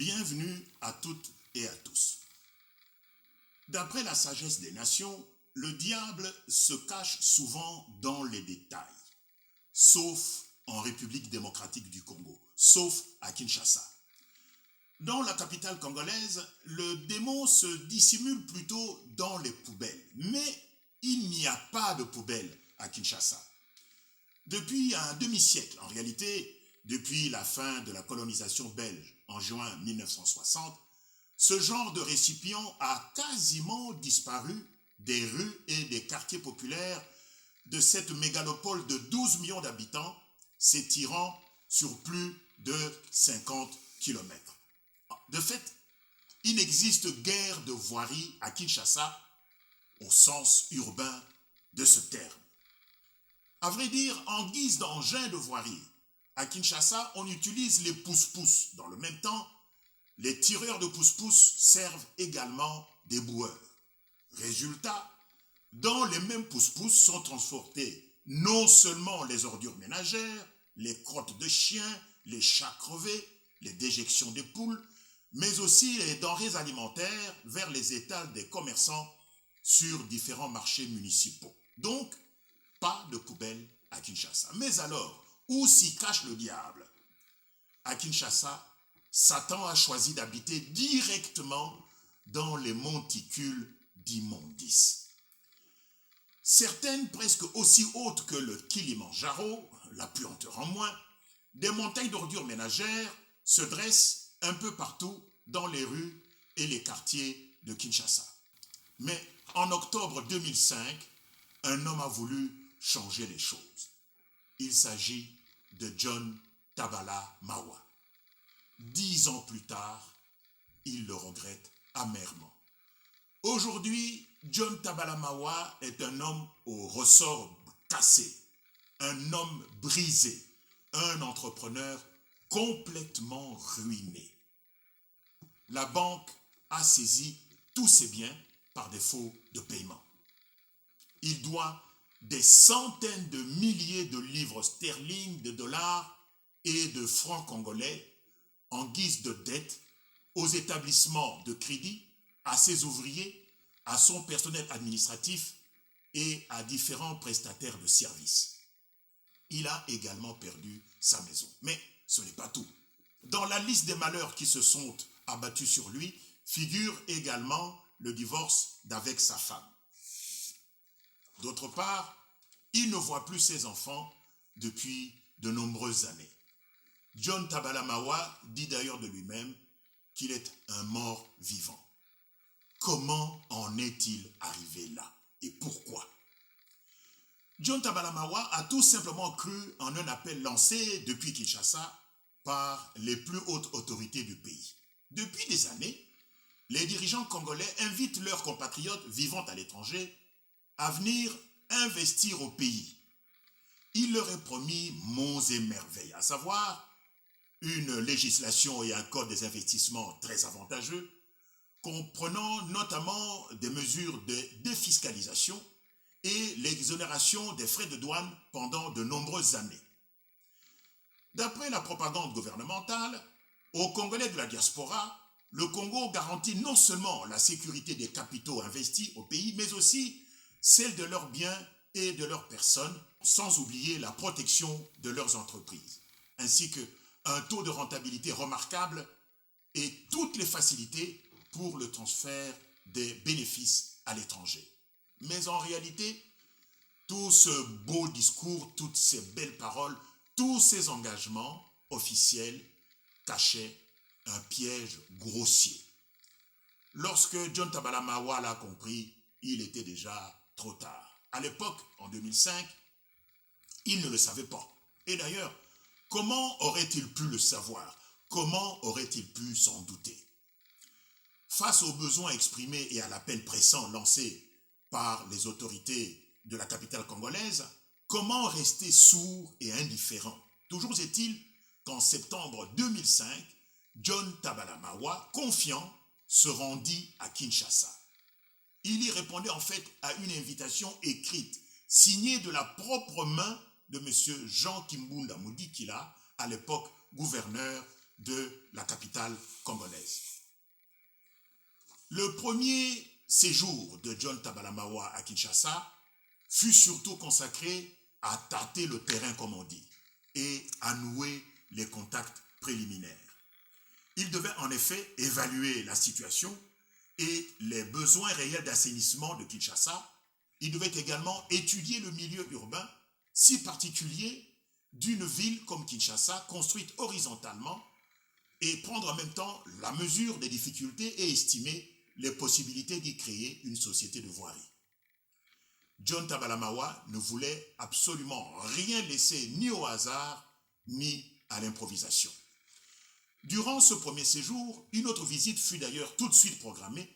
Bienvenue à toutes et à tous. D'après la sagesse des nations, le diable se cache souvent dans les détails, sauf en République démocratique du Congo, sauf à Kinshasa. Dans la capitale congolaise, le démon se dissimule plutôt dans les poubelles, mais il n'y a pas de poubelles à Kinshasa. Depuis un demi-siècle, en réalité, depuis la fin de la colonisation belge en juin 1960, ce genre de récipient a quasiment disparu des rues et des quartiers populaires de cette mégalopole de 12 millions d'habitants s'étirant sur plus de 50 kilomètres. De fait, il n'existe guère de voirie à Kinshasa au sens urbain de ce terme. À vrai dire, en guise d'engin de voirie, à Kinshasa, on utilise les pousse-pousse. Dans le même temps, les tireurs de pousse-pousse servent également des boueurs. Résultat, dans les mêmes pousse-pousse sont transportés non seulement les ordures ménagères, les crottes de chiens, les chats crevés, les déjections des poules, mais aussi les denrées alimentaires vers les étals des commerçants sur différents marchés municipaux. Donc, pas de poubelle à Kinshasa. Mais alors, où s'y cache le diable? À Kinshasa, Satan a choisi d'habiter directement dans les monticules d'immondices. Certaines presque aussi hautes que le Kilimandjaro, la puanteur en moins, des montagnes d'ordures ménagères se dressent un peu partout dans les rues et les quartiers de Kinshasa. Mais en octobre 2005, un homme a voulu changer les choses. Il s'agit de John Tabala Mawa. 10 ans plus tard, il le regrette amèrement. Aujourd'hui, John Tabala Mawa est un homme au ressort cassé, un homme brisé, un entrepreneur complètement ruiné. La banque a saisi tous ses biens par défaut de paiement. Il doit des centaines de milliers de livres sterling, de dollars et de francs congolais en guise de dette aux établissements de crédit, à ses ouvriers, à son personnel administratif et à différents prestataires de services. Il a également perdu sa maison. Mais ce n'est pas tout. Dans la liste des malheurs qui se sont abattus sur lui figure également le divorce d'avec sa femme. D'autre part, il ne voit plus ses enfants depuis de nombreuses années. John Tabala Mawa dit d'ailleurs de lui-même qu'il est un mort vivant. Comment en est-il arrivé là et pourquoi? John Tabala Mawa a tout simplement cru en un appel lancé depuis Kinshasa par les plus hautes autorités du pays. Depuis des années, les dirigeants congolais invitent leurs compatriotes vivant à l'étranger à venir investir au pays. Il leur est promis monts et merveilles, à savoir une législation et un code des investissements très avantageux, comprenant notamment des mesures de défiscalisation et l'exonération des frais de douane pendant de nombreuses années. D'après la propagande gouvernementale, aux Congolais de la diaspora, le Congo garantit non seulement la sécurité des capitaux investis au pays, mais aussi celle de leurs biens et de leurs personnes, sans oublier la protection de leurs entreprises, ainsi qu'un taux de rentabilité remarquable et toutes les facilités pour le transfert des bénéfices à l'étranger. Mais en réalité, tout ce beau discours, toutes ces belles paroles, tous ces engagements officiels cachaient un piège grossier. Lorsque John Tabala Mawa l'a compris, il était déjà trop tard. À l'époque, en 2005, il ne le savait pas. Et d'ailleurs, comment aurait-il pu le savoir? Comment aurait-il pu s'en douter? Face aux besoins exprimés et à l'appel pressant lancé par les autorités de la capitale congolaise, comment rester sourd et indifférent? Toujours est-il qu'en septembre 2005, John Tabala Mawa, confiant, se rendit à Kinshasa. Il y répondait en fait à une invitation écrite, signée de la propre main de M. Jean Kimbunda Mudikila, à l'époque gouverneur de la capitale congolaise. Le premier séjour de John Tabalamawa à Kinshasa fut surtout consacré à tâter le terrain, comme on dit, et à nouer les contacts préliminaires. Il devait en effet évaluer la situation et les besoins réels d'assainissement de Kinshasa. Il devait également étudier le milieu urbain si particulier d'une ville comme Kinshasa, construite horizontalement, et prendre en même temps la mesure des difficultés et estimer les possibilités d'y créer une société de voirie. John Tabalamawa ne voulait absolument rien laisser ni au hasard ni à l'improvisation. Durant ce premier séjour, une autre visite fut d'ailleurs tout de suite programmée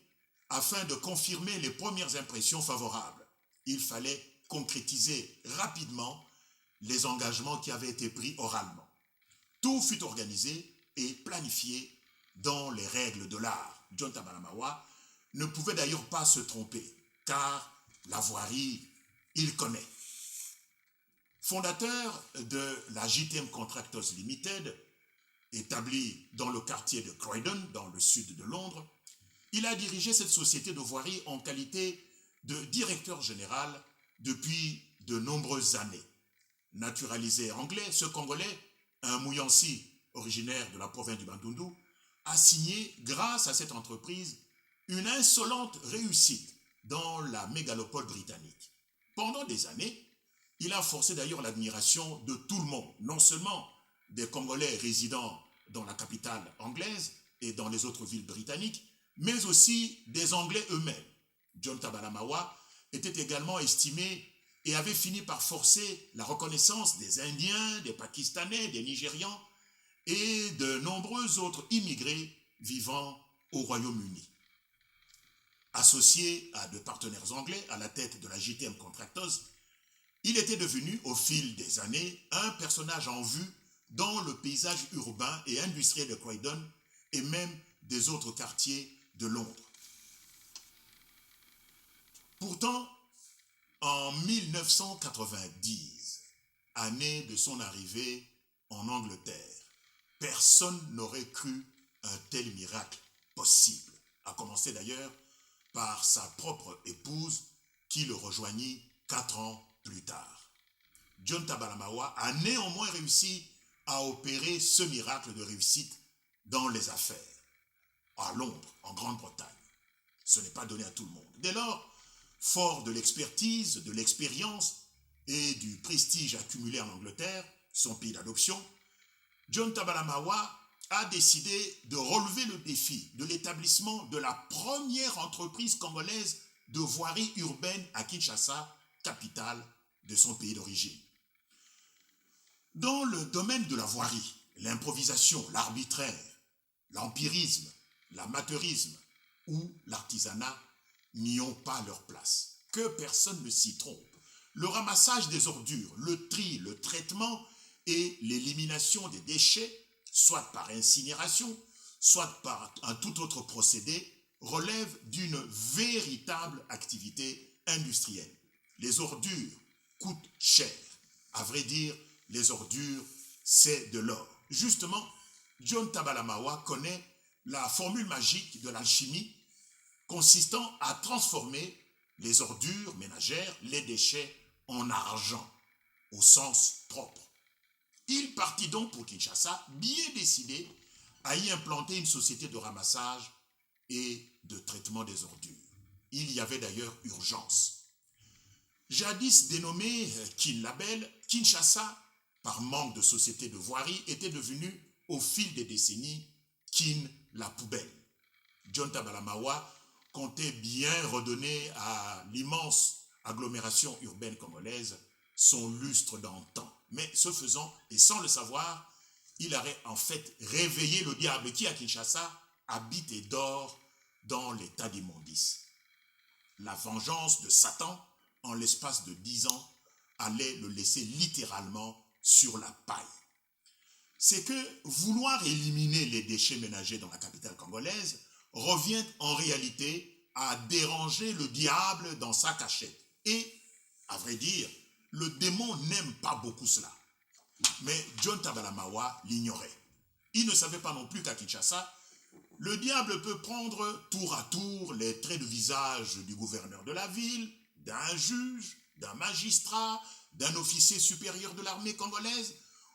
afin de confirmer les premières impressions favorables. Il fallait concrétiser rapidement les engagements qui avaient été pris oralement. Tout fut organisé et planifié dans les règles de l'art. John Tabalamawa ne pouvait d'ailleurs pas se tromper, car la voirie, il connaît. Fondateur de la JTM Contractors Limited, établi dans le quartier de Croydon, dans le sud de Londres, il a dirigé cette société de voirie en qualité de directeur général depuis de nombreuses années. Naturalisé anglais, ce Congolais, un Mouyansi originaire de la province du Bandundu, a signé, grâce à cette entreprise, une insolente réussite dans la mégalopole britannique. Pendant des années, il a forcé d'ailleurs l'admiration de tout le monde, non seulement des Congolais résidant dans la capitale anglaise et dans les autres villes britanniques, mais aussi des Anglais eux-mêmes. John Tabalamawa était également estimé et avait fini par forcer la reconnaissance des Indiens, des Pakistanais, des Nigérians et de nombreux autres immigrés vivant au Royaume-Uni. Associé à de partenaires anglais à la tête de la JTM Contractors, il était devenu, au fil des années, un personnage en vue dans le paysage urbain et industriel de Croydon et même des autres quartiers de Londres. Pourtant, en 1990, année de son arrivée en Angleterre, personne n'aurait cru un tel miracle possible, à commencer d'ailleurs par sa propre épouse qui le rejoignit 4 ans plus tard. John Tabalamawa a néanmoins réussi à opérer ce miracle de réussite dans les affaires, à Londres, en Grande-Bretagne. Ce n'est pas donné à tout le monde. Dès lors, fort de l'expertise, de l'expérience et du prestige accumulé en Angleterre, son pays d'adoption, John Tabalamawa a décidé de relever le défi de l'établissement de la première entreprise congolaise de voirie urbaine à Kinshasa, capitale de son pays d'origine. Dans le domaine de la voirie, l'improvisation, l'arbitraire, l'empirisme, l'amateurisme ou l'artisanat n'y ont pas leur place. Que personne ne s'y trompe. Le ramassage des ordures, le tri, le traitement et l'élimination des déchets, soit par incinération, soit par un tout autre procédé, relèvent d'une véritable activité industrielle. Les ordures coûtent cher. À vrai dire, les ordures, c'est de l'or. Justement, John Tabalamawa connaît la formule magique de l'alchimie consistant à transformer les ordures ménagères, les déchets, en argent, au sens propre. Il partit donc pour Kinshasa, bien décidé à y implanter une société de ramassage et de traitement des ordures. Il y avait d'ailleurs urgence. Jadis dénommé Kinlabel, Kinshasa, par manque de société de voirie, était devenu, au fil des décennies, Kin la poubelle. John Tabalamawa comptait bien redonner à l'immense agglomération urbaine congolaise son lustre d'antan. Mais ce faisant, et sans le savoir, il aurait en fait réveillé le diable qui, à Kinshasa, habite et dort dans l'état d'immondice. La vengeance de Satan, en l'espace de 10 ans, allait le laisser littéralement sur la paille. C'est que vouloir éliminer les déchets ménagers dans la capitale congolaise revient en réalité à déranger le diable dans sa cachette. Et, à vrai dire, le démon n'aime pas beaucoup cela. Mais John Tabalamawa l'ignorait. Il ne savait pas non plus qu'à Kinshasa, le diable peut prendre tour à tour les traits de visage du gouverneur de la ville, d'un juge, d'un magistrat, d'un officier supérieur de l'armée congolaise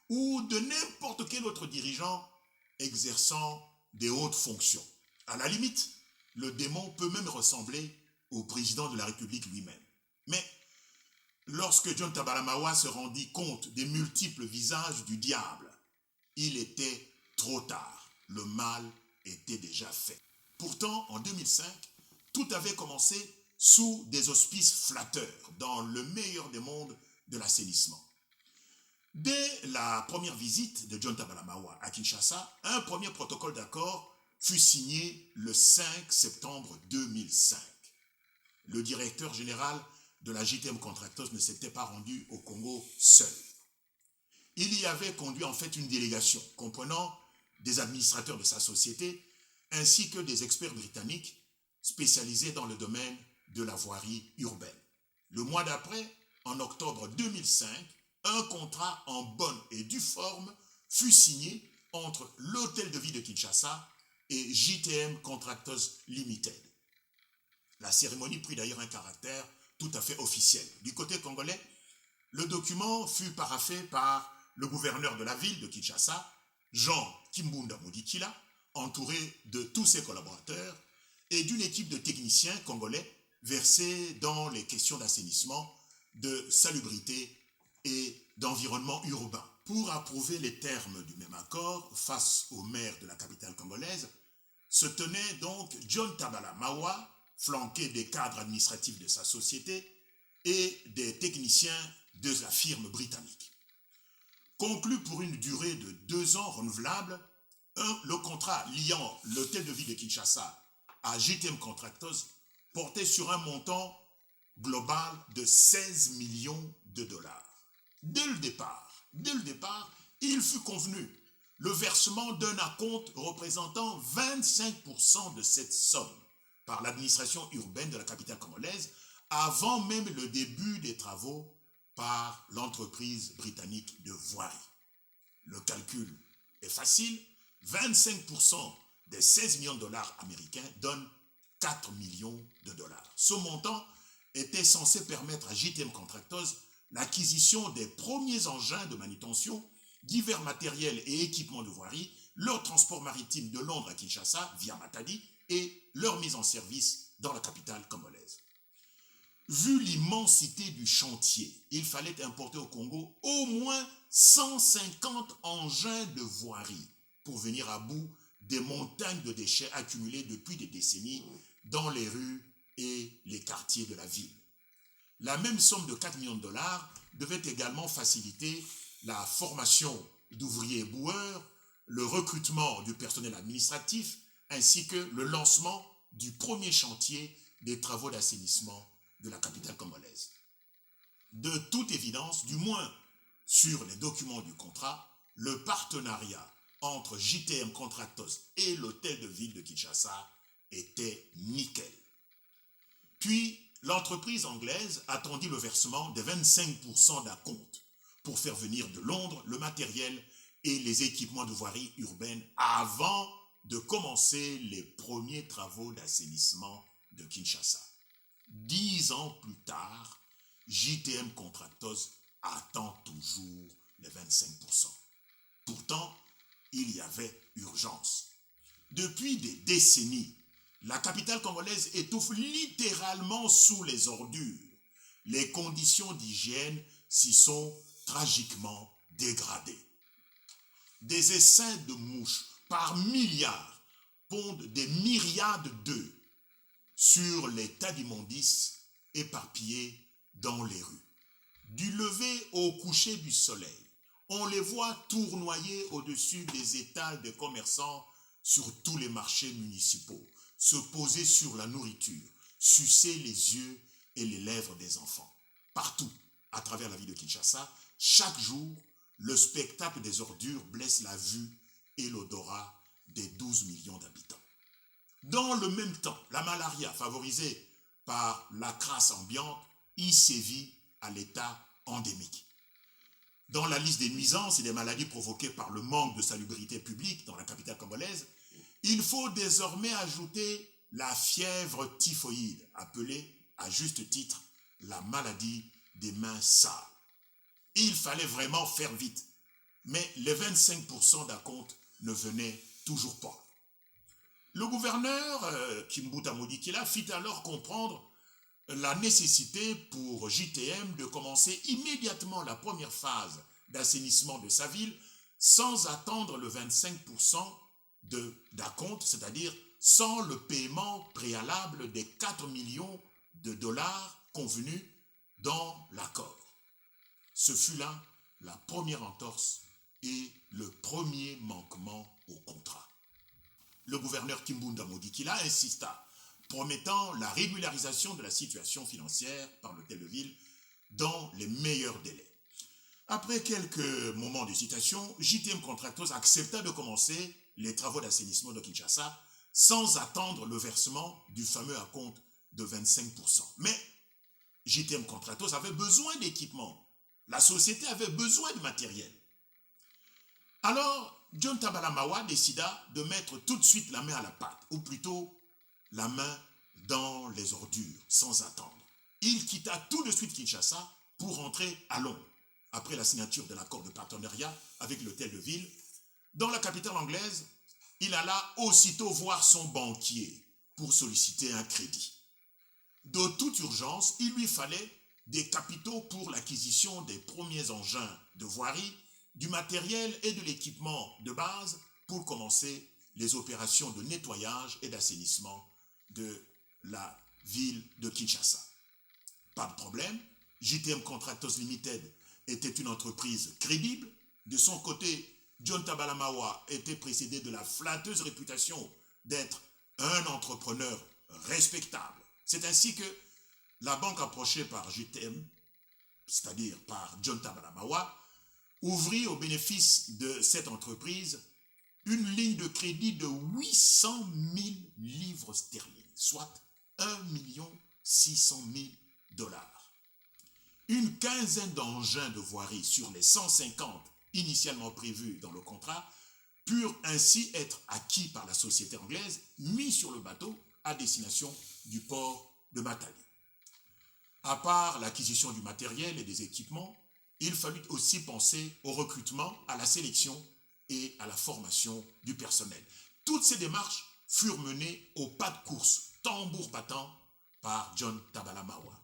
ou de n'importe quel autre dirigeant exerçant des hautes fonctions. À la limite, le démon peut même ressembler au président de la République lui-même. Mais lorsque John Tabalamawa se rendit compte des multiples visages du diable, il était trop tard. Le mal était déjà fait. Pourtant, en 2005, tout avait commencé sous des auspices flatteurs, dans le meilleur des mondes de l'assainissement. Dès la première visite de John Tabalamawa à Kinshasa, un premier protocole d'accord fut signé le 5 septembre 2005. Le directeur général de la JTM Contractors ne s'était pas rendu au Congo seul. Il y avait conduit en fait une délégation comprenant des administrateurs de sa société ainsi que des experts britanniques spécialisés dans le domaine de la voirie urbaine. Le mois d'après, en octobre 2005, un contrat en bonne et due forme fut signé entre l'Hôtel de Ville de Kinshasa et JTM Contractors Limited. La cérémonie prit d'ailleurs un caractère tout à fait officiel. Du côté congolais, le document fut paraphé par le gouverneur de la ville de Kinshasa, Jean Kimbunda Mudikila, entouré de tous ses collaborateurs et d'une équipe de techniciens congolais versés dans les questions d'assainissement, de salubrité et d'environnement urbain. Pour approuver les termes du même accord face au maire de la capitale congolaise, se tenait donc John Tabalamawa, flanqué des cadres administratifs de sa société et des techniciens de la firme britannique. Conclu pour une durée de 2 ans renouvelable, le contrat liant l'hôtel de ville de Kinshasa à JTM Contractors portait sur un montant global de 16 millions de dollars. Dès le départ, il fut convenu le versement d'un acompte représentant 25% de cette somme par l'administration urbaine de la capitale congolaise avant même le début des travaux par l'entreprise britannique de voirie. Le calcul est facile, 25% des 16 millions de dollars américains donnent 4 millions de dollars. Ce montant était censé permettre à JTM Contractors l'acquisition des premiers engins de manutention, divers matériels et équipements de voirie, leur transport maritime de Londres à Kinshasa via Matadi et leur mise en service dans la capitale congolaise. Vu l'immensité du chantier, il fallait importer au Congo au moins 150 engins de voirie pour venir à bout des montagnes de déchets accumulés depuis des décennies dans les rues et les quartiers de la ville. La même somme de 4 millions de dollars devait également faciliter la formation d'ouvriers boueurs, le recrutement du personnel administratif, ainsi que le lancement du premier chantier des travaux d'assainissement de la capitale congolaise. De toute évidence, du moins sur les documents du contrat, le partenariat entre JTM Contractors et l'hôtel de ville de Kinshasa était nickel. Puis, l'entreprise anglaise attendit le versement de 25% d'acompte pour faire venir de Londres le matériel et les équipements de voirie urbaine avant de commencer les premiers travaux d'assainissement de Kinshasa. 10 ans plus tard, JTM Contractors attend toujours les 25%. Pourtant, il y avait urgence. Depuis des décennies, la capitale congolaise étouffe littéralement sous les ordures. Les conditions d'hygiène s'y sont tragiquement dégradées. Des essaims de mouches par milliards pondent des myriades d'œufs sur les tas d'immondices éparpillés dans les rues. Du lever au coucher du soleil, on les voit tournoyer au-dessus des étals des commerçants sur tous les marchés municipaux, se poser sur la nourriture, sucer les yeux et les lèvres des enfants. Partout, à travers la ville de Kinshasa, chaque jour, le spectacle des ordures blesse la vue et l'odorat des 12 millions d'habitants. Dans le même temps, la malaria, favorisée par la crasse ambiante, y sévit à l'état endémique. Dans la liste des nuisances et des maladies provoquées par le manque de salubrité publique dans la capitale congolaise, il faut désormais ajouter la fièvre typhoïde, appelée à juste titre la maladie des mains sales. Il fallait vraiment faire vite, mais les 25% d'acompte ne venaient toujours pas. Le gouverneur, Kimbuta Modikila, fit alors comprendre la nécessité pour JTM de commencer immédiatement la première phase d'assainissement de sa ville sans attendre le 25% d'acompte, c'est-à-dire sans le paiement préalable des 4 millions de dollars convenus dans l'accord. Ce fut là la première entorse et le premier manquement au contrat. Le gouverneur Kimbunda Modikila insista, promettant la régularisation de la situation financière par l'hôtel de ville dans les meilleurs délais. Après quelques moments d'hésitation, JTM Contractors accepta de commencer les travaux d'assainissement de Kinshasa sans attendre le versement du fameux acompte de 25%. Mais JTM Contractors avait besoin d'équipement. La société avait besoin de matériel. Alors, John Tabalamawa décida de mettre tout de suite la main à la pâte, ou plutôt la main dans les ordures, sans attendre. Il quitta tout de suite Kinshasa pour rentrer à Londres, après la signature de l'accord de partenariat avec l'hôtel de ville. Dans la capitale anglaise, il alla aussitôt voir son banquier pour solliciter un crédit. De toute urgence, il lui fallait des capitaux pour l'acquisition des premiers engins de voirie, du matériel et de l'équipement de base pour commencer les opérations de nettoyage et d'assainissement de la ville de Kinshasa. Pas de problème, JTM Contractors Limited était une entreprise crédible. De son côté, John Tabalamawa était précédé de la flatteuse réputation d'être un entrepreneur respectable. C'est ainsi que la banque approchée par JTM, c'est-à-dire par John Tabalamawa, ouvrit au bénéfice de cette entreprise une ligne de crédit de 800 000 livres sterling, soit 1 600 000 dollars. Une quinzaine d'engins de voirie sur les 150 initialement prévus dans le contrat purent ainsi être acquis par la société anglaise, mis sur le bateau à destination du port de Matadi. À part l'acquisition du matériel et des équipements, il fallut aussi penser au recrutement, à la sélection et à la formation du personnel. Toutes ces démarches furent menées au pas de course, tambour battant, par John Tabalamawa.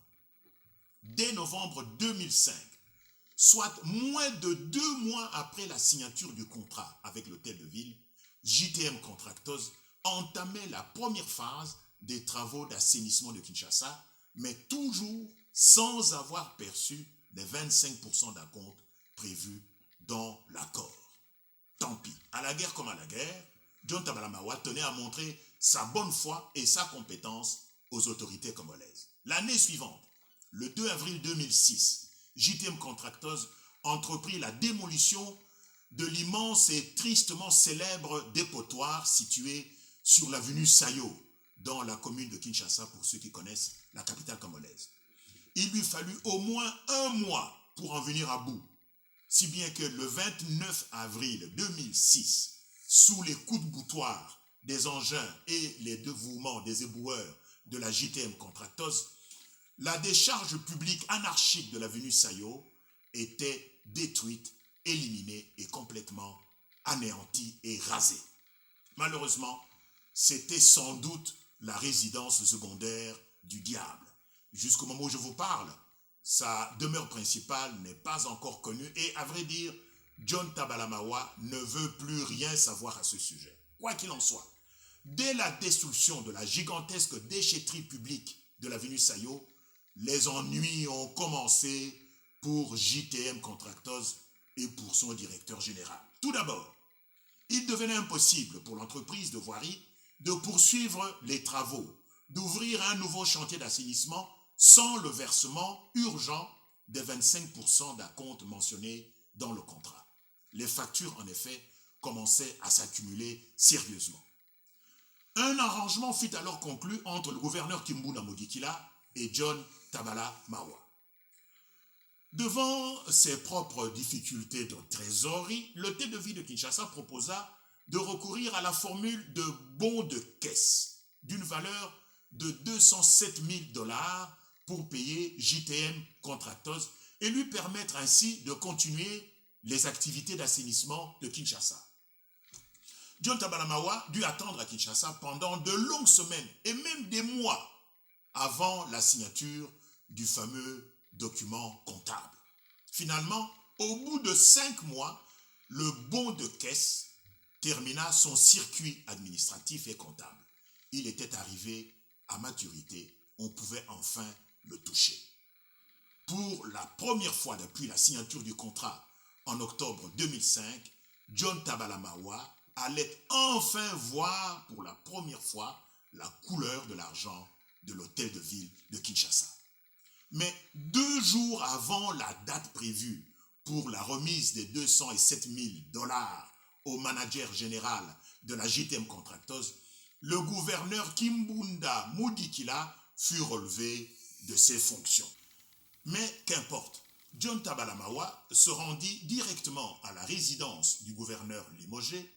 Dès novembre 2005, soit moins de 2 mois après la signature du contrat avec l'hôtel de ville, JTM Contractors entamait la première phase des travaux d'assainissement de Kinshasa, mais toujours sans avoir perçu les 25% d'acompte prévus dans l'accord. Tant pis, à la guerre comme à la guerre, John Tabalamawa tenait à montrer sa bonne foi et sa compétence aux autorités congolaises. L'année suivante, le 2 avril 2006, JTM Contractors entreprit la démolition de l'immense et tristement célèbre dépotoir situé sur l'avenue Sayo, dans la commune de Kinshasa, pour ceux qui connaissent la capitale congolaise. Il lui fallut au moins 1 mois pour en venir à bout, si bien que le 29 avril 2006, sous les coups de boutoir des engins et les dévouements des éboueurs de la JTM Contractors, la décharge publique anarchique de l'avenue Sayo était détruite, éliminée et complètement anéantie et rasée. Malheureusement, c'était sans doute la résidence secondaire du diable. Jusqu'au moment où je vous parle, sa demeure principale n'est pas encore connue et, à vrai dire, John Tabalamawa ne veut plus rien savoir à ce sujet. Quoi qu'il en soit, dès la destruction de la gigantesque déchetterie publique de l'avenue Sayo, les ennuis ont commencé pour JTM Contractors et pour son directeur général. Tout d'abord, il devenait impossible pour l'entreprise de voirie de poursuivre les travaux, d'ouvrir un nouveau chantier d'assainissement sans le versement urgent des 25% d'acompte mentionnés dans le contrat. Les factures, en effet, commençaient à s'accumuler sérieusement. Un arrangement fut alors conclu entre le gouverneur Kimbunda Modikila et John Tabalamawa. Devant ses propres difficultés de trésorerie, l'hôtel de ville de Kinshasa proposa de recourir à la formule de bons de caisse d'une valeur de 207 000 dollars pour payer JTM Contractors et lui permettre ainsi de continuer les activités d'assainissement de Kinshasa. John Tabalamawa dut attendre à Kinshasa pendant de longues semaines et même des mois avant la signature du fameux document comptable. Finalement, au bout de 5 mois, le bon de caisse termina son circuit administratif et comptable. Il était arrivé à maturité, on pouvait enfin le toucher. Pour la première fois depuis la signature du contrat en octobre 2005, John Tabalamawa allait enfin voir pour la première fois la couleur de l'argent de l'hôtel de ville de Kinshasa. Mais 2 jours avant la date prévue pour la remise des 207 000 dollars au manager général de la JTM Contractors, le gouverneur Kimbunda Mudikila fut relevé de ses fonctions. Mais qu'importe, John Tabalamawa se rendit directement à la résidence du gouverneur limogé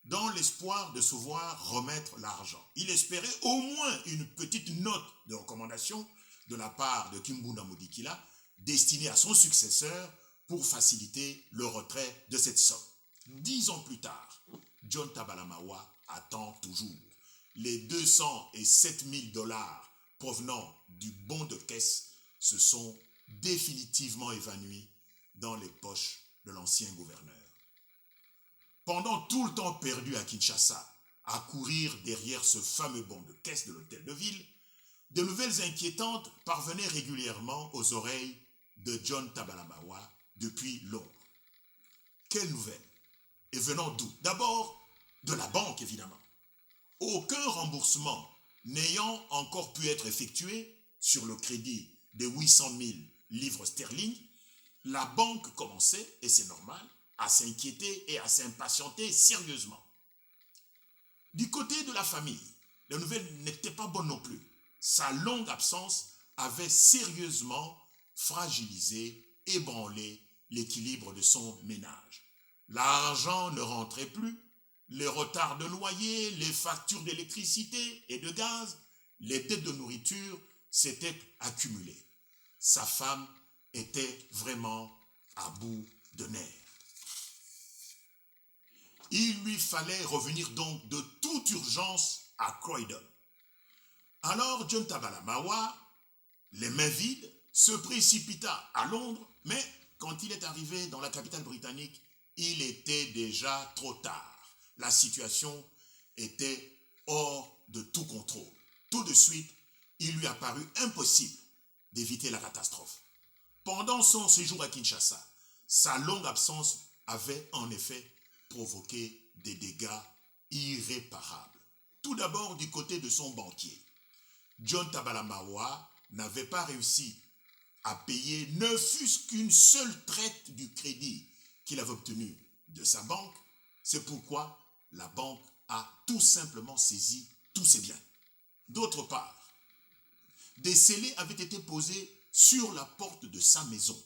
dans l'espoir de se voir remettre l'argent. Il espérait au moins une petite note de recommandation de la part de Kimbunda Mudikila destinée à son successeur pour faciliter le retrait de cette somme. 10 ans plus tard, John Tabalamawa attend toujours. Les 207 000 dollars provenant du bon de caisse se sont définitivement évanouis dans les poches de l'ancien gouverneur. Pendant tout le temps perdu à Kinshasa, à courir derrière ce fameux bon de caisse de l'hôtel de ville, de nouvelles inquiétantes parvenaient régulièrement aux oreilles de John Tabalamawa depuis Londres. Quelles nouvelles? Et venant d'où? D'abord, de la banque, évidemment. Aucun remboursement n'ayant encore pu être effectué sur le crédit de 800 000 livres sterling, la banque commençait, et c'est normal, à s'inquiéter et à s'impatienter sérieusement. Du côté de la famille, les nouvelles n'étaient pas bonnes non plus. Sa longue absence avait sérieusement fragilisé, ébranlé l'équilibre de son ménage. L'argent ne rentrait plus, les retards de loyer, les factures d'électricité et de gaz, les dettes de nourriture s'étaient accumulées. Sa femme était vraiment à bout de nerfs. Il lui fallait revenir donc de toute urgence à Croydon. Alors John Tabalamawa, les mains vides, se précipita à Londres, mais quand il est arrivé dans la capitale britannique, il était déjà trop tard. La situation était hors de tout contrôle. Tout de suite, il lui apparut impossible d'éviter la catastrophe. Pendant son séjour à Kinshasa, sa longue absence avait en effet provoqué des dégâts irréparables. Tout d'abord du côté de son banquier. John Tabalamawa n'avait pas réussi à payer ne fût-ce qu'une seule traite du crédit qu'il avait obtenu de sa banque. C'est pourquoi la banque a tout simplement saisi tous ses biens. D'autre part, des scellés avaient été posés sur la porte de sa maison.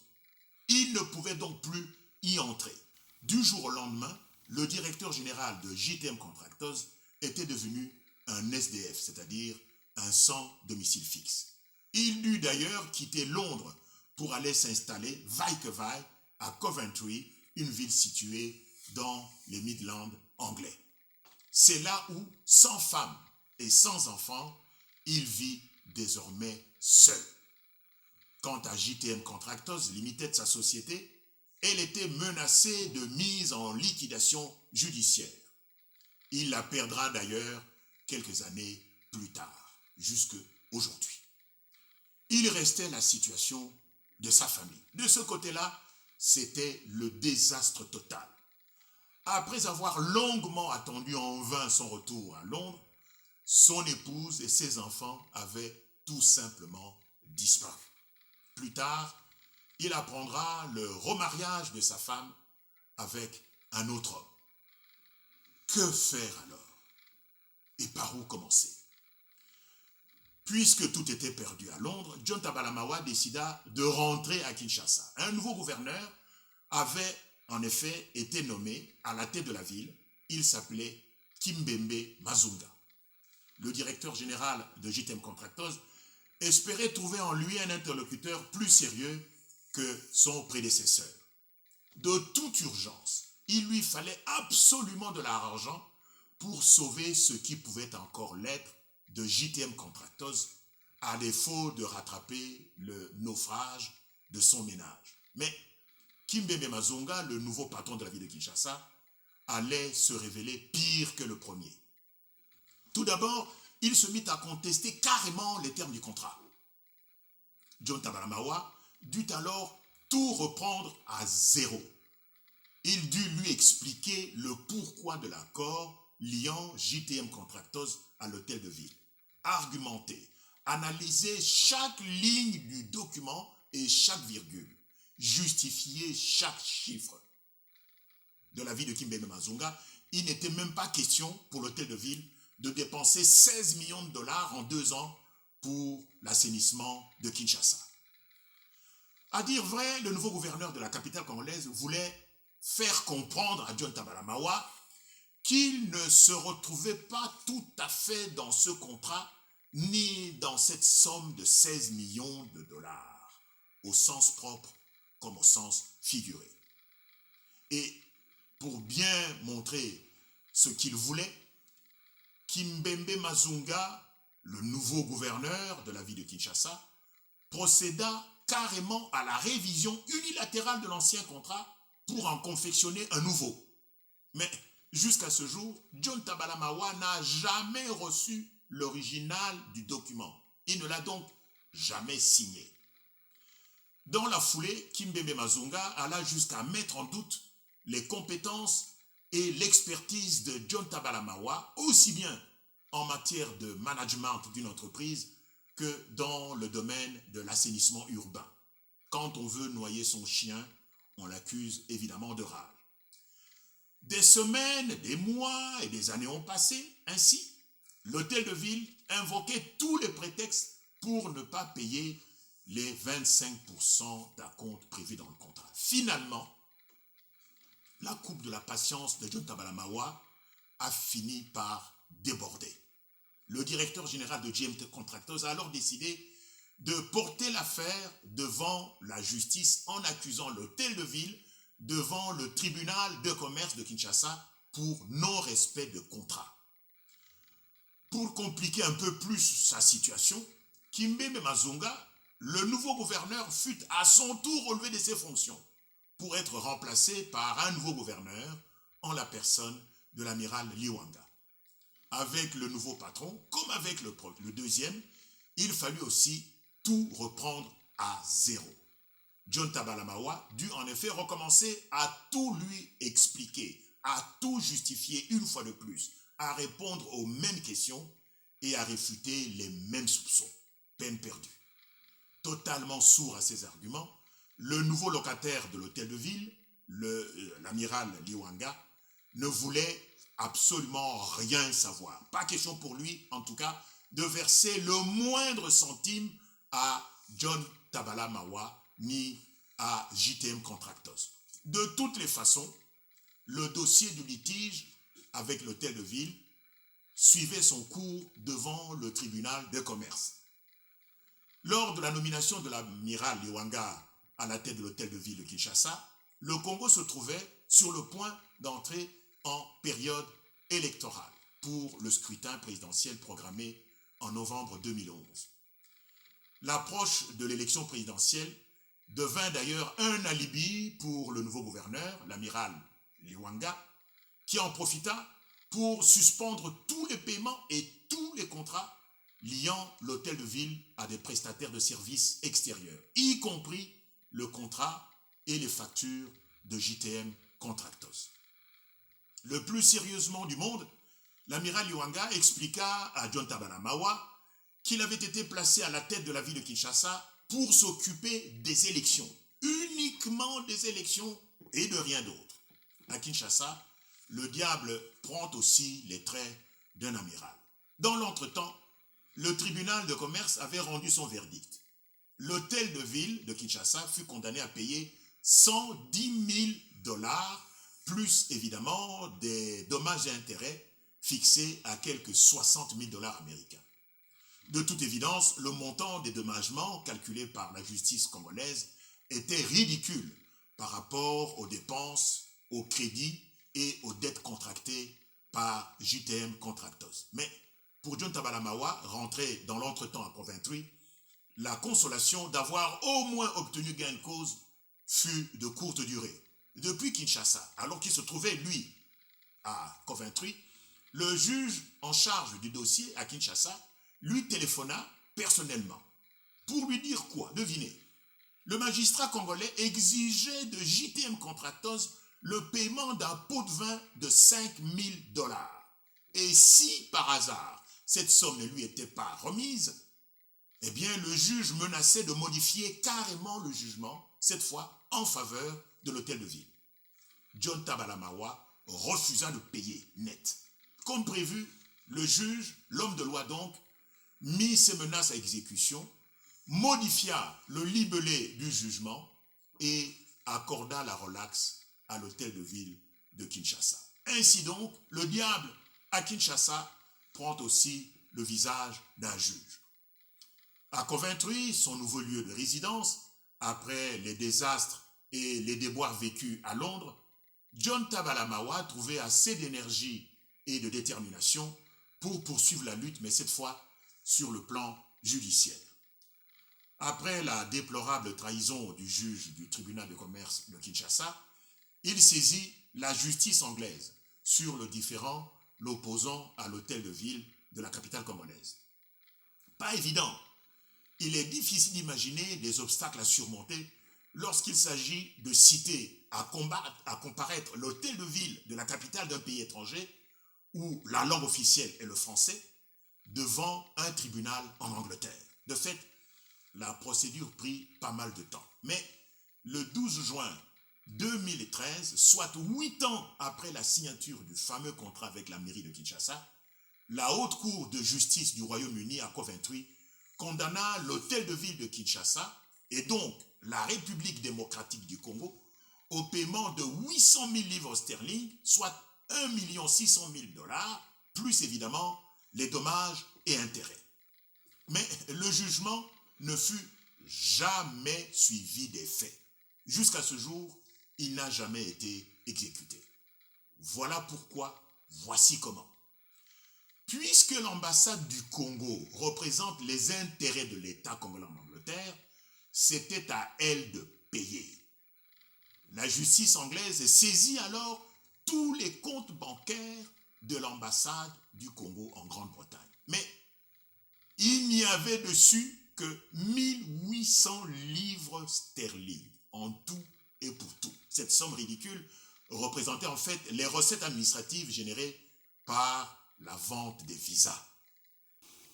Il ne pouvait donc plus y entrer. Du jour au lendemain, le directeur général de JTM Contractors était devenu un SDF, c'est-à-dire un sans domicile fixe. Il dut d'ailleurs quitter Londres pour aller s'installer, vaille que vaille, à Coventry, une ville située dans les Midlands anglais. C'est là où, sans femme et sans enfant, il vit désormais seul. Quant à JTM Contractors Limited, sa société, elle était menacée de mise en liquidation judiciaire. Il la perdra d'ailleurs quelques années plus tard, jusqu'à aujourd'hui. Il restait la situation de sa famille. De ce côté-là, c'était le désastre total. Après avoir longuement attendu en vain son retour à Londres, son épouse et ses enfants avaient tout simplement disparu. Plus tard, il apprendra le remariage de sa femme avec un autre homme. Que faire alors? Et par où commencer? Puisque tout était perdu à Londres, John Tabalamawa décida de rentrer à Kinshasa. Un nouveau gouverneur avait en effet été nommé à la tête de la ville. Il s'appelait Kimbembe Mazunga. Le directeur général de JTM Contractors espérait trouver en lui un interlocuteur plus sérieux que son prédécesseur. De toute urgence, il lui fallait absolument de l'argent pour sauver ce qui pouvait encore l'être de JTM Contractors, à défaut de rattraper le naufrage de son ménage. Mais Kimbembe Mazunga, le nouveau patron de la ville de Kinshasa, allait se révéler pire que le premier. Tout d'abord, il se mit à contester carrément les termes du contrat. John Tabalamawa dut alors tout reprendre à zéro. Il dut lui expliquer le pourquoi de l'accord liant JTM Contractors à l'hôtel de ville. Argumenter, analyser chaque ligne du document et chaque virgule, justifier chaque chiffre. De la vie de Kimbembe Mazunga, il n'était même pas question pour l'hôtel de ville de dépenser 16 millions de dollars en 2 ans pour l'assainissement de Kinshasa. À dire vrai, le nouveau gouverneur de la capitale congolaise voulait faire comprendre à John Tabalamawa qu'il ne se retrouvait pas tout à fait dans ce contrat ni dans cette somme de 16 millions de dollars, au sens propre comme au sens figuré. Et pour bien montrer ce qu'il voulait, Kimbembe Mazunga, le nouveau gouverneur de la ville de Kinshasa, procéda carrément à la révision unilatérale de l'ancien contrat pour en confectionner un nouveau. Mais jusqu'à ce jour, John Tabalamawa n'a jamais reçu l'original du document. Il ne l'a donc jamais signé. Dans la foulée, Kimbembe Mazunga alla jusqu'à mettre en doute les compétences et l'expertise de John Tabalamawa, aussi bien en matière de management d'une entreprise que dans le domaine de l'assainissement urbain. Quand on veut noyer son chien, on l'accuse évidemment de rage. Des semaines, des mois et des années ont passé. Ainsi, l'hôtel de ville invoquait tous les prétextes pour ne pas payer les 25% d'acompte prévus dans le contrat. Finalement, la coupe de la patience de John Tabalamawa a fini par déborder. Le directeur général de JTM Contractors a alors décidé de porter l'affaire devant la justice en accusant l'hôtel de ville devant le tribunal de commerce de Kinshasa pour non-respect de contrat. Pour compliquer un peu plus sa situation, Kimbembe Mazunga, le nouveau gouverneur, fut à son tour relevé de ses fonctions pour être remplacé par un nouveau gouverneur en la personne de l'amiral Liwanga. Avec le nouveau patron, comme avec le deuxième, il fallut aussi tout reprendre à zéro. John Tabalamawa dut en effet recommencer à tout lui expliquer, à tout justifier une fois de plus, à répondre aux mêmes questions et à réfuter les mêmes soupçons. Peine perdue. Totalement sourd à ces arguments, le nouveau locataire de l'hôtel de ville, l'amiral Liwanga, ne voulait absolument rien savoir. Pas question pour lui, en tout cas, de verser le moindre centime à John Tabalamawa ni à JTM Contractors. De toutes les façons, le dossier du litige avec l'hôtel de ville suivait son cours devant le tribunal de commerce. Lors de la nomination de l'amiral Liwanga à la tête de l'hôtel de ville de Kinshasa, le Congo se trouvait sur le point d'entrer en période électorale pour le scrutin présidentiel programmé en novembre 2011. L'approche de l'élection présidentielle devint d'ailleurs un alibi pour le nouveau gouverneur, l'amiral Liwanga, qui en profita pour suspendre tous les paiements et tous les contrats liant l'hôtel de ville à des prestataires de services extérieurs, y compris le contrat et les factures de JTM Contractors. Le plus sérieusement du monde, l'amiral Liwanga expliqua à John Tabalamawa qu'il avait été placé à la tête de la ville de Kinshasa pour s'occuper des élections, uniquement des élections et de rien d'autre. À Kinshasa, le diable prend aussi les traits d'un amiral. Dans l'entretemps, le tribunal de commerce avait rendu son verdict. L'hôtel de ville de Kinshasa fut condamné à payer 110 000 $, plus évidemment des dommages et intérêts fixés à quelques 60 000 $ américains. De toute évidence, le montant des dédommagements calculé par la justice congolaise était ridicule par rapport aux dépenses, aux crédits et aux dettes contractées par JTM Contractors. Mais pour John Tabalamawa, rentré dans l'entretemps à Coventry, la consolation d'avoir au moins obtenu gain de cause fut de courte durée. Depuis Kinshasa, alors qu'il se trouvait, lui, à Coventry, le juge en charge du dossier à Kinshasa lui téléphona personnellement. Pour lui dire quoi? Devinez. Le magistrat congolais exigeait de JTM Contractors le paiement d'un pot de vin de 5 000 $. Et si, par hasard, cette somme ne lui était pas remise, eh bien, le juge menaçait de modifier carrément le jugement, cette fois en faveur de l'hôtel de ville. John Tabalamawa refusa de payer net. Comme prévu, le juge, l'homme de loi donc, mit ses menaces à exécution, modifia le libellé du jugement et accorda la relaxe à l'hôtel de ville de Kinshasa. Ainsi donc, le diable à Kinshasa prend aussi le visage d'un juge. À Coventry, son nouveau lieu de résidence, après les désastres et les déboires vécus à Londres, John Tabalamawa trouvait assez d'énergie et de détermination pour poursuivre la lutte, mais cette fois sur le plan judiciaire. Après la déplorable trahison du juge du tribunal de commerce de Kinshasa, il saisit la justice anglaise sur le différend l'opposant à l'hôtel de ville de la capitale congolaise. Pas évident. Il est difficile d'imaginer des obstacles à surmonter lorsqu'il s'agit de citer à comparaître l'hôtel de ville de la capitale d'un pays étranger où la langue officielle est le français devant un tribunal en Angleterre. De fait, la procédure prit pas mal de temps. Mais le 12 juin 2013, soit 8 ans après la signature du fameux contrat avec la mairie de Kinshasa, la Haute Cour de justice du Royaume-Uni à Coventry condamna l'hôtel de ville de Kinshasa et donc la République démocratique du Congo au paiement de 800 000 livres sterling, soit 1 600 000 $, plus évidemment les dommages et intérêts. Mais le jugement ne fut jamais suivi des faits. Jusqu'à ce jour, il n'a jamais été exécuté. Voilà pourquoi, voici comment. Puisque l'ambassade du Congo représente les intérêts de l'État congolais en Angleterre, c'était à elle de payer. La justice anglaise saisit alors tous les comptes bancaires de l'ambassade du Congo en Grande-Bretagne. Mais il n'y avait dessus que 1800 livres sterling en tout et pour tout. Cette somme ridicule représentait en fait les recettes administratives générées par la vente des visas.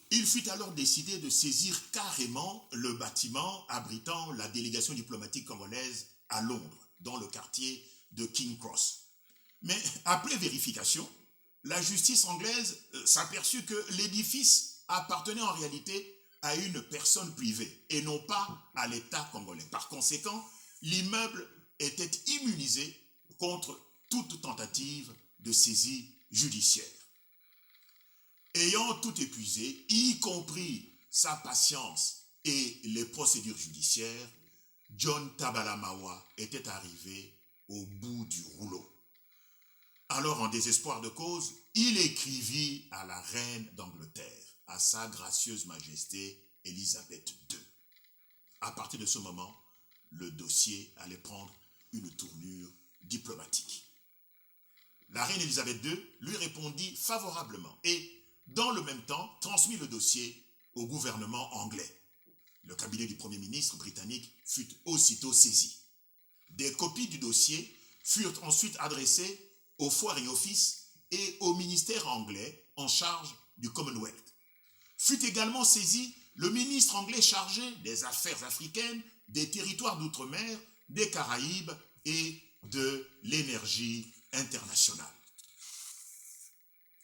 Il fut alors décidé de saisir carrément le bâtiment abritant la délégation diplomatique congolaise à Londres, dans le quartier de King Cross. Mais après vérification, la justice anglaise s'aperçut que l'édifice appartenait en réalité à une personne privée et non pas à l'État congolais. Par conséquent, l'immeuble était immunisé contre toute tentative de saisie judiciaire. Ayant tout épuisé, y compris sa patience et les procédures judiciaires, John Tabalamawa était arrivé au bout du rouleau. Alors, en désespoir de cause, il écrivit à la reine d'Angleterre, à sa gracieuse majesté Élisabeth II. À partir de ce moment, le dossier allait prendre une tournure diplomatique. La reine Élisabeth II lui répondit favorablement et, dans le même temps, transmit le dossier au gouvernement anglais. Le cabinet du Premier ministre britannique fut aussitôt saisi. Des copies du dossier furent ensuite adressées au Foreign Office et au ministère anglais en charge du Commonwealth. Fut également saisi le ministre anglais chargé des affaires africaines, des territoires d'outre-mer, des Caraïbes et de l'énergie internationale.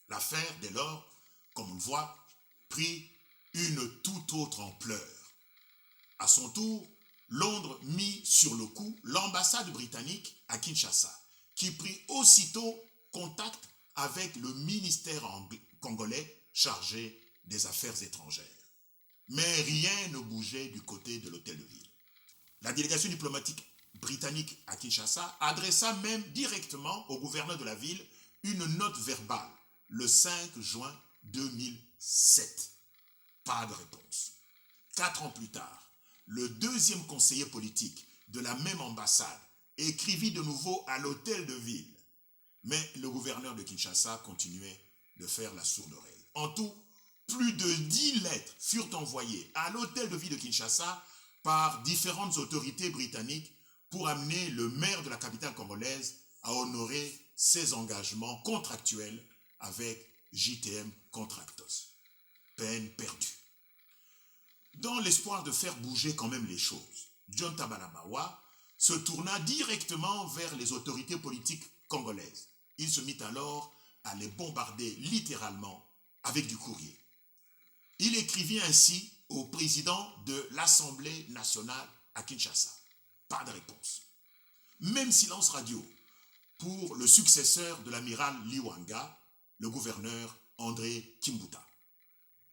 L'affaire, dès lors, comme on le voit, prit une toute autre ampleur. À son tour, Londres mit sur le coup l'ambassade britannique à Kinshasa, qui prit aussitôt contact avec le ministère congolais chargé des affaires étrangères. Mais rien ne bougeait du côté de l'hôtel de ville. La délégation diplomatique britannique à Kinshasa adressa même directement au gouverneur de la ville une note verbale le 5 juin 2007. Pas de réponse. 4 ans plus tard, le deuxième conseiller politique de la même ambassade écrivit de nouveau à l'hôtel de ville. Mais le gouverneur de Kinshasa continuait de faire la sourde oreille. En tout, plus de 10 lettres furent envoyées à l'hôtel de ville de Kinshasa par différentes autorités britanniques pour amener le maire de la capitale congolaise à honorer ses engagements contractuels avec JTM Contractors. Peine perdue. Dans l'espoir de faire bouger quand même les choses, John Tabalamawa se tourna directement vers les autorités politiques congolaises. Il se mit alors à les bombarder littéralement avec du courrier. Il écrivit ainsi au président de l'Assemblée nationale à Kinshasa. Pas de réponse. Même silence radio pour le successeur de l'amiral Liwanga, le gouverneur André Kimbuta.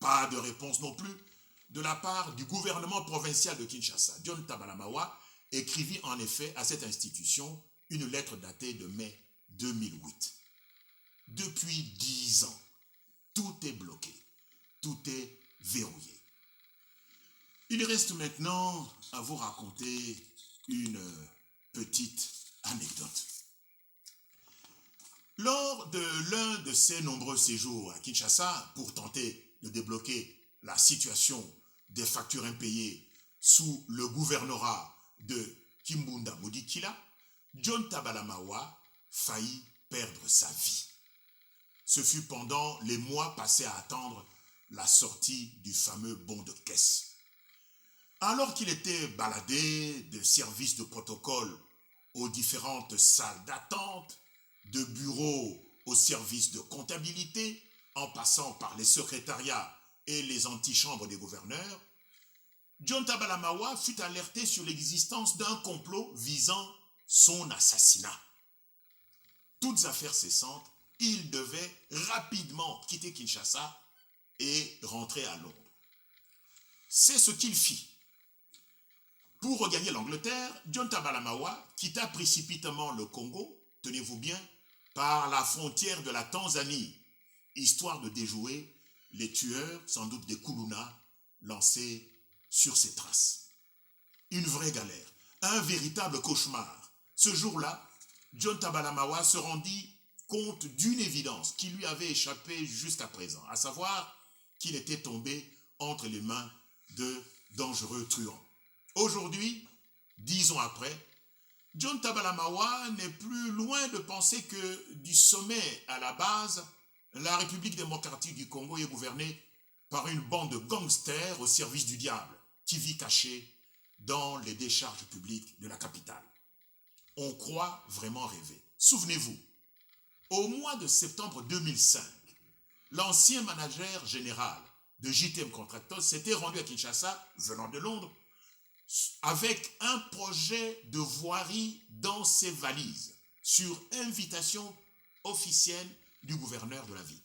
Pas de réponse non plus de la part du gouvernement provincial de Kinshasa. John Tabalamawa écrivit en effet à cette institution une lettre datée de mai 2008. Depuis 10 ans, tout est bloqué, tout est verrouillé. Il reste maintenant à vous raconter une petite anecdote. Lors de l'un de ses nombreux séjours à Kinshasa pour tenter de débloquer la situation des factures impayées sous le gouvernorat de Kimbunda Modikila, John Tabalamawa faillit perdre sa vie. Ce fut pendant les mois passés à attendre la sortie du fameux bon de caisse. Alors qu'il était baladé de services de protocole aux différentes salles d'attente, de bureaux aux services de comptabilité, en passant par les secrétariats et les antichambres des gouverneurs, John Tabalamawa fut alerté sur l'existence d'un complot visant son assassinat. Toutes affaires cessantes, il devait rapidement quitter Kinshasa et rentrer à Londres. C'est ce qu'il fit. Pour regagner l'Angleterre, John Tabalamawa quitta précipitamment le Congo, tenez-vous bien, par la frontière de la Tanzanie, histoire de déjouer les tueurs, sans doute des Kuluna, lancés sur ses traces. Une vraie galère, un véritable cauchemar. Ce jour-là, John Tabalamawa se rendit compte d'une évidence qui lui avait échappé jusqu'à présent, à savoir qu'il était tombé entre les mains de dangereux truands. Aujourd'hui, 10 ans après, John Tabalamawa n'est plus loin de penser que du sommet à la base, la République démocratique du Congo est gouvernée par une bande de gangsters au service du diable qui vit cachée dans les décharges publiques de la capitale. On croit vraiment rêver. Souvenez-vous, au mois de septembre 2005, l'ancien manager général de JTM Contractors s'était rendu à Kinshasa, venant de Londres, avec un projet de voirie dans ses valises, sur invitation officielle du gouverneur de la ville.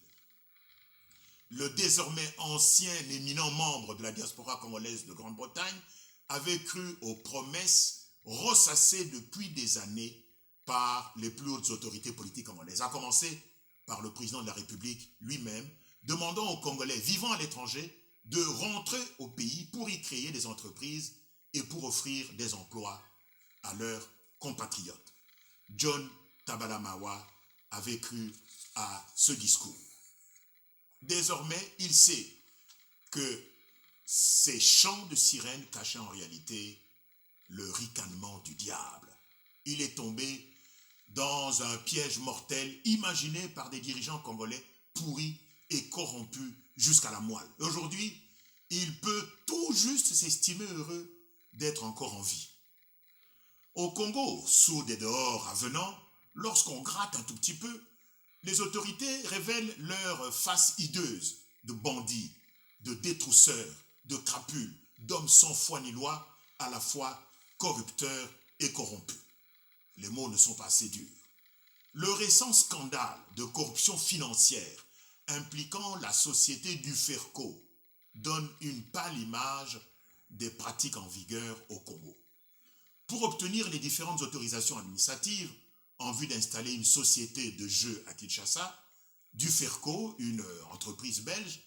Le désormais ancien éminent membre de la diaspora congolaise de Grande-Bretagne avait cru aux promesses ressassées depuis des années par les plus hautes autorités politiques congolaises, à commencer par le président de la République lui-même, demandant aux Congolais vivant à l'étranger de rentrer au pays pour y créer des entreprises et pour offrir des emplois à leurs compatriotes. John Tabalamawa avait cru à ce discours. Désormais, il sait que ces chants de sirène cachaient en réalité le ricanement du diable. Il est tombé dans un piège mortel imaginé par des dirigeants congolais pourris et corrompus jusqu'à la moelle. Aujourd'hui, il peut tout juste s'estimer heureux d'être encore en vie. Au Congo, sourds et dehors avenants, lorsqu'on gratte un tout petit peu, les autorités révèlent leur face hideuse de bandits, de détrousseurs, de crapules, d'hommes sans foi ni loi, à la fois corrupteurs et corrompus. Les mots ne sont pas assez durs. Le récent scandale de corruption financière impliquant la société du Ferco donne une pâle image des pratiques en vigueur au Congo. Pour obtenir les différentes autorisations administratives en vue d'installer une société de jeux à Kinshasa, Duferco, une entreprise belge,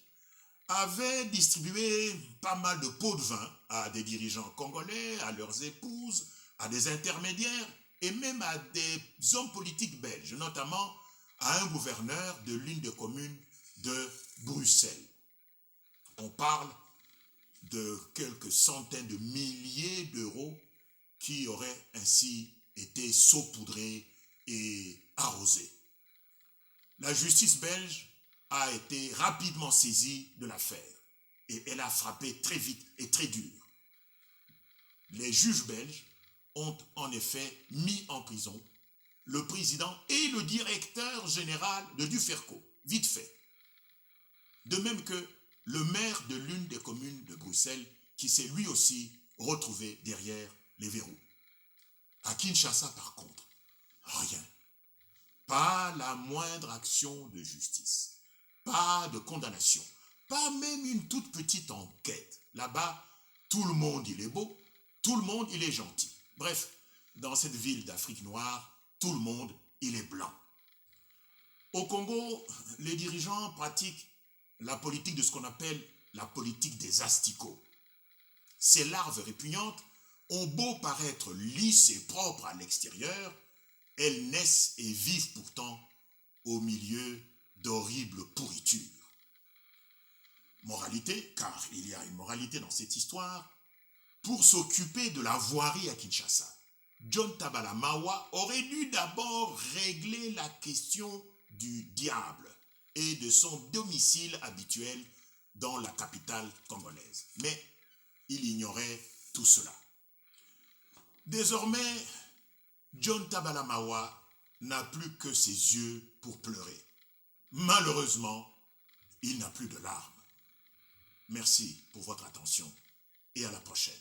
avait distribué pas mal de pots de vin à des dirigeants congolais, à leurs épouses, à des intermédiaires et même à des hommes politiques belges, notamment à un gouverneur de l'une des communes de Bruxelles. On parle de quelques centaines de milliers d'euros qui auraient ainsi été saupoudrés et arrosés. La justice belge a été rapidement saisie de l'affaire et elle a frappé très vite et très dur. Les juges belges ont en effet mis en prison le président et le directeur général de Duferco, vite fait. De même que le maire de l'une des communes de Bruxelles qui s'est lui aussi retrouvé derrière les verrous. À Kinshasa, par contre, rien. Pas la moindre action de justice. Pas de condamnation. Pas même une toute petite enquête. Là-bas, tout le monde il est beau, tout le monde il est gentil. Bref, dans cette ville d'Afrique noire, tout le monde il est blanc. Au Congo, les dirigeants pratiquent la politique de ce qu'on appelle la politique des asticots. Ces larves répugnantes ont beau paraître lisses et propres à l'extérieur, elles naissent et vivent pourtant au milieu d'horribles pourritures. Moralité, car il y a une moralité dans cette histoire, pour s'occuper de la voirie à Kinshasa, John Tabala Mawa aurait dû d'abord régler la question du diable et de son domicile habituel dans la capitale congolaise. Mais il ignorait tout cela. Désormais, John Tabala Mawa n'a plus que ses yeux pour pleurer. Malheureusement, il n'a plus de larmes. Merci pour votre attention et à la prochaine.